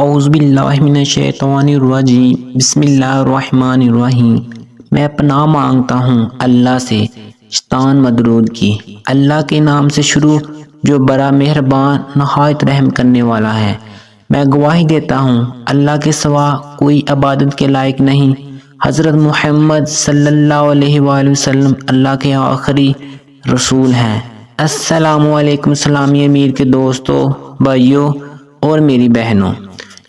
اعوذ باللہ من الشیطان الرجیم بسم اللہ الرحمن الرحیم۔ میں پناہ مانگتا ہوں اللہ سے شیطان مردود کی۔ اللہ کے نام سے شروع جو بڑا مہربان نہایت رحم کرنے والا ہے۔ میں گواہی دیتا ہوں اللہ کے سوا کوئی عبادت کے لائق نہیں۔ حضرت محمد صلی اللہ علیہ وآلہ وسلم اللہ کے آخری رسول ہیں۔ السلام علیکم اسلامی امیر کے دوستوں، بھائیوں اور میری بہنوں۔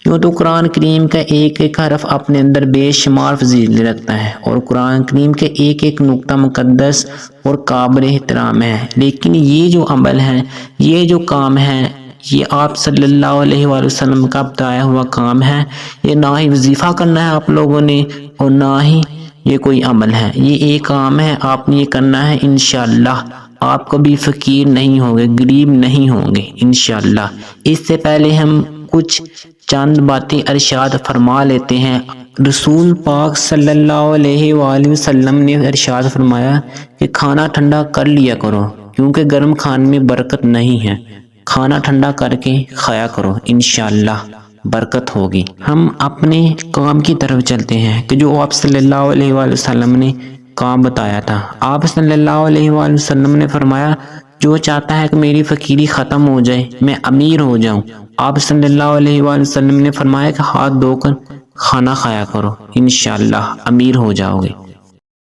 یوں تو قرآن کریم کا ایک ایک حرف اپنے اندر بے شمار فضیلت رکھتا ہے اور قرآن کریم کے ایک ایک نقطہ مقدس اور قابل احترام ہے، لیکن یہ جو عمل ہے، یہ جو کام ہے، یہ آپ صلی اللہ علیہ وآلہ وسلم کا بتایا ہوا کام ہے۔ یہ نہ ہی وظیفہ کرنا ہے آپ لوگوں نے اور نہ ہی یہ کوئی عمل ہے، یہ ایک کام ہے، آپ نے یہ کرنا ہے۔ انشاءاللہ آپ کبھی فقیر نہیں ہوں گے، غریب نہیں ہوں گے انشاءاللہ۔ اس سے پہلے ہم کچھ چند باتیں ارشاد فرما لیتے ہیں۔ رسول پاک صلی اللہ علیہ وآلہ وسلم نے ارشاد فرمایا کہ کھانا ٹھنڈا کر لیا کرو، کیونکہ گرم کھانے میں برکت نہیں ہے۔ کھانا ٹھنڈا کر کے کھایا کرو، انشاءاللہ برکت ہوگی۔ ہم اپنے کام کی طرف چلتے ہیں کہ جو آپ صلی اللہ علیہ وآلہ وسلم نے کام بتایا تھا۔ آپ صلی اللہ علیہ وآلہ وسلم نے فرمایا جو چاہتا ہے کہ میری فقیری ختم ہو جائے، میں امیر ہو جاؤں، آپ صلی اللہ علیہ وآلہ وسلم نے فرمایا کہ ہاتھ دھو کر کھانا کھایا کرو، انشاءاللہ امیر ہو جاؤ گے۔